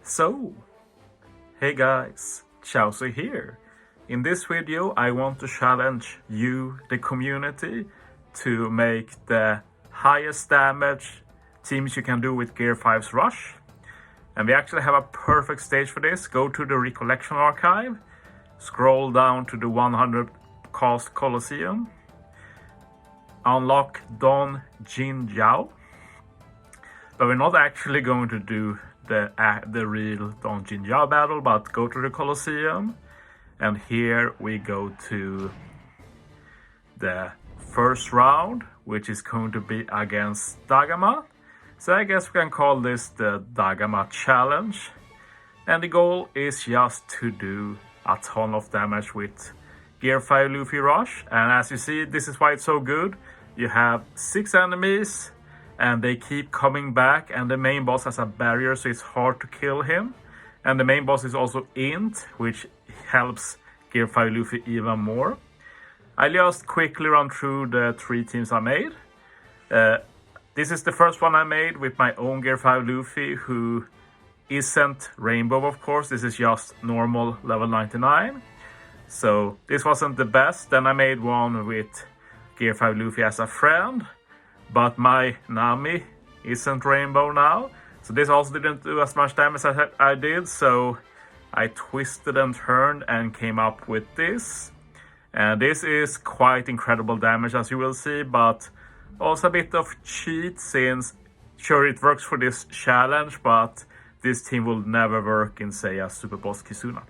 So, hey guys, Chauzu here. In this video I want to challenge you, the community, to make the highest damage teams you can do with Gear 5's Rush. And we actually have a perfect stage for this. Go to the Recollection Archive, scroll down to the 100 cost Colosseum, unlock Don Jin Jiao. But we're not actually going to do the real Don Jin Jiao battle, but go to the Colosseum, and here we go to the first round, which is going to be against Dagama. So I guess we can call this the Dagama challenge, and the goal is just to do a ton of damage with Gear 5 Luffy Rush. And as you see, this is why it's so good. You have 6 enemies and they keep coming back, and the main boss has a barrier, so it's hard to kill him. And the main boss is also int, which helps Gear 5 Luffy even more. I just quickly run through the 3 teams I made. This is the first one I made with my own Gear 5 Luffy, who isn't Rainbow, of course. This is just normal level 99. So this wasn't the best. Then I made one with Gear 5 Luffy as a friend, but my Nami isn't Rainbow now. So this also didn't do as much damage as I did. So I twisted and turned and came up with this. And this is quite incredible damage, as you will see, but also a bit of cheat, since sure it works for this challenge, but this team will never work in, say, a Super Boss Kizuna.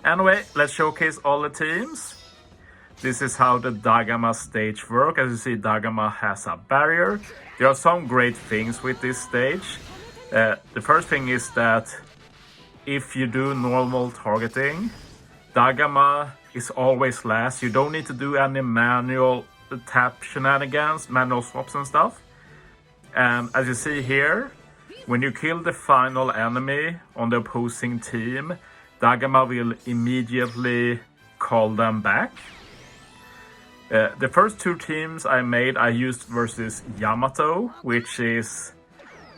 Anyway, let's showcase all the teams. This is how the Dagama stage works. As you see, Dagama has a barrier. There are some great things with this stage. The first thing is that if you do normal targeting, Dagama is always last. You don't need to do any manual tap shenanigans, manual swaps and stuff. And as you see here, when you kill the final enemy on the opposing team, Dagama will immediately call them back. The first 2 teams I made, I used versus Yamato, which is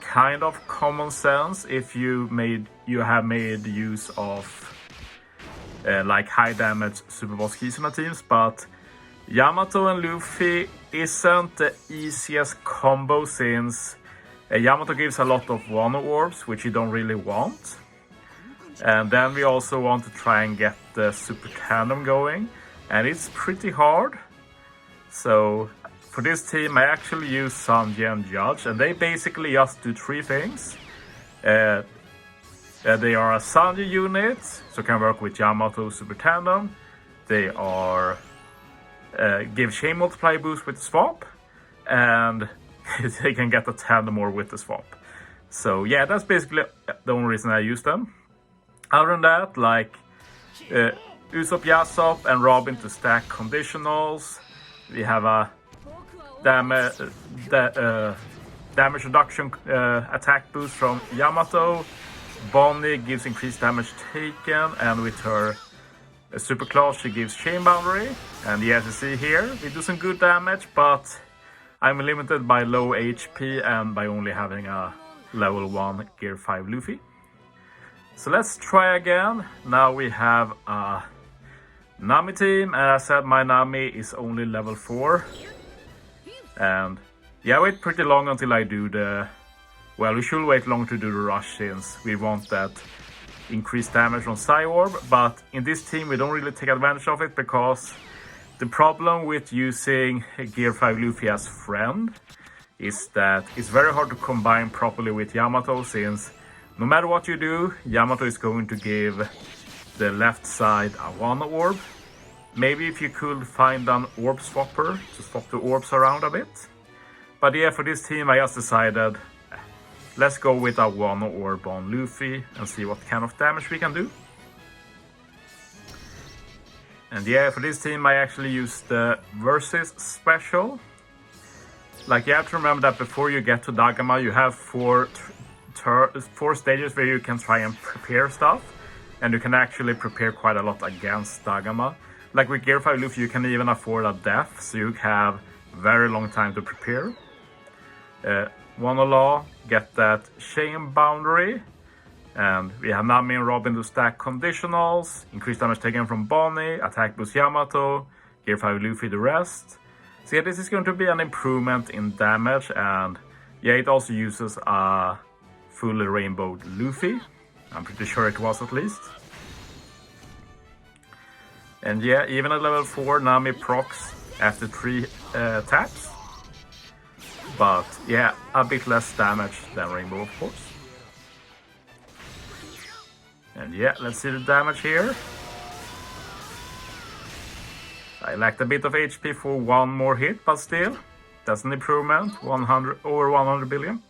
kind of common sense if you have made use of like high damage Super Boss Kizuna teams. But Yamato and Luffy isn't the easiest combo, since Yamato gives a lot of Wano orbs, which you don't really want. And then we also want to try and get the Super Tandem going, and it's pretty hard. So for this team I actually use Sanji and Judge, and they basically just do 3 things. They are a Sanji unit, so can work with Yamato Super Tandem. They are give chain multiply boost with the swap, and they can get a tandem more with the swap. So yeah, that's basically the only reason I use them. Other than that, like Usopp, Yasop and Robin to stack conditionals. We have a damage reduction attack boost from Yamato. Bonnie gives increased damage taken, and with her super class she gives chain boundary. And yeah, as you see here, we do some good damage, but I'm limited by low HP and by only having a level 1 Gear 5 Luffy. So let's try again. Now we have a Nami team, and as I said, my Nami is only level 4. And yeah, I wait pretty long until I do the... Well, we should wait long to do the rush, since we want that increased damage from Psyorb. But in this team we don't really take advantage of it, because the problem with using Gear 5 Luffy as friend is that it's very hard to combine properly with Yamato, since no matter what you do, Yamato is going to give the left side a Wano orb. Maybe if you could find an orb swapper to swap the orbs around a bit. But yeah, for this team I just decided, let's go with a Wano orb on Luffy and see what kind of damage we can do. And yeah, for this team I actually used the Versus special. Like, you have to remember that before you get to Dagama, you have 4 stages where you can try and prepare stuff. And you can actually prepare quite a lot against Dagama. Like with Gear 5 Luffy, you can even afford a death, so you have very long time to prepare. Wano Law, get that chain boundary. And we have Nami and Robin to stack conditionals, increased damage taken from Bonnie, attack boost Yamato, Gear 5 Luffy the rest. So yeah, this is going to be an improvement in damage, and yeah, it also uses a fully rainbowed Luffy. I'm pretty sure it was at least. And yeah, even at level 4, Nami procs after 3 taps. But yeah, a bit less damage than Rainbow, of course. And yeah, let's see the damage here. I lacked a bit of HP for one more hit, but still, that's an improvement, over 100 billion.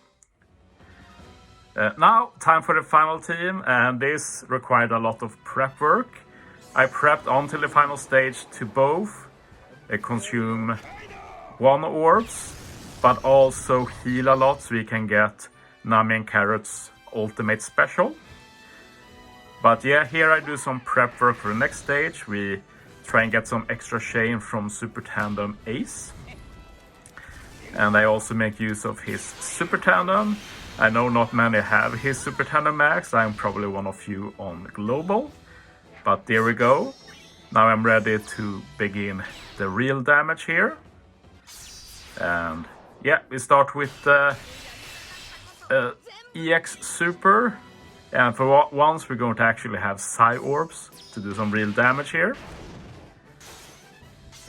Now, time for the final team, and this required a lot of prep work. I prepped until the final stage to both consume 1 orbs, but also heal a lot so we can get Nami and Carrot's ultimate special. But yeah, here I do some prep work for the next stage. We try and get some extra chain from Super Tandem Ace. And I also make use of his Super Tandem. I know not many have his Super Tandem Max. I'm probably one of you on Global. But there we go. Now I'm ready to begin the real damage here. And yeah, we start with the EX Super. And for once we're going to actually have Psy Orbs to do some real damage here.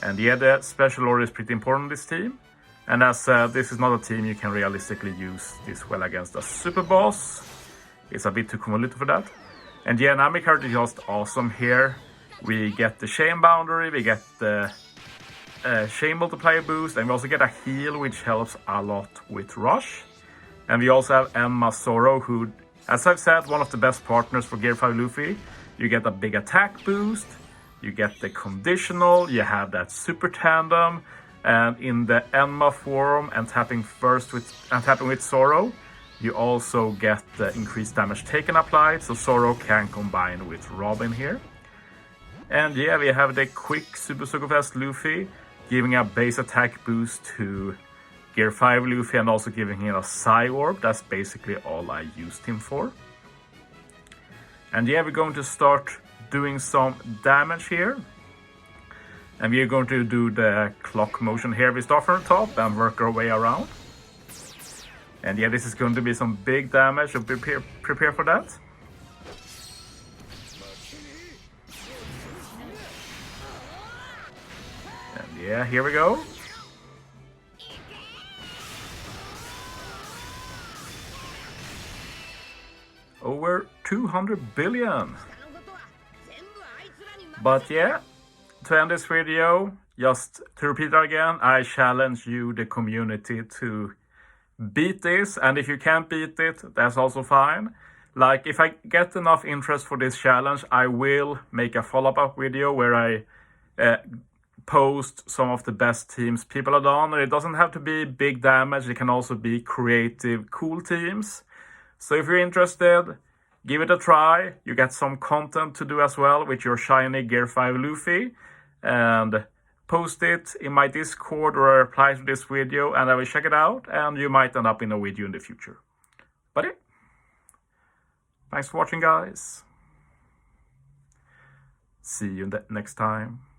And yeah, the special order is pretty important in this team. And as this is not a team you can realistically use this well against a Super Boss. It's a bit too convoluted for that. And yeah, Nami card is just awesome here. We get the Chain Boundary, we get the Chain Multiplier boost, and we also get a heal, which helps a lot with Rush. And we also have Emma Zoro, who, as I've said, one of the best partners for Gear 5 Luffy. You get a big attack boost, you get the conditional, you have that Super Tandem, and in the Emma form and tapping with Zoro, you also get the increased damage taken applied, so Zoro can combine with Robin here. And yeah, we have the quick Super Super Fast Luffy, giving a base attack boost to Gear 5 Luffy and also giving him a Psy Orb. That's basically all I used him for. And yeah, we're going to start doing some damage here. And we're going to do the clock motion here. We start from the top and work our way around. And yeah, this is going to be some big damage, so prepare for that. And yeah, here we go. Over 200 billion. But yeah, to end this video, just to repeat it again, I challenge you, the community, to beat this, and if you can't beat it, that's also fine. Like, if I get enough interest for this challenge, I will make a follow-up video where I post some of the best teams people have done. It doesn't have to be big damage, it can also be creative, cool teams. So if you're interested, give it a try. You get some content to do as well with your shiny Gear 5 Luffy, and post it in my Discord or reply to this video and I will check it out, and you might end up in a video in the future. But yeah, thanks for watching, guys. See you next time.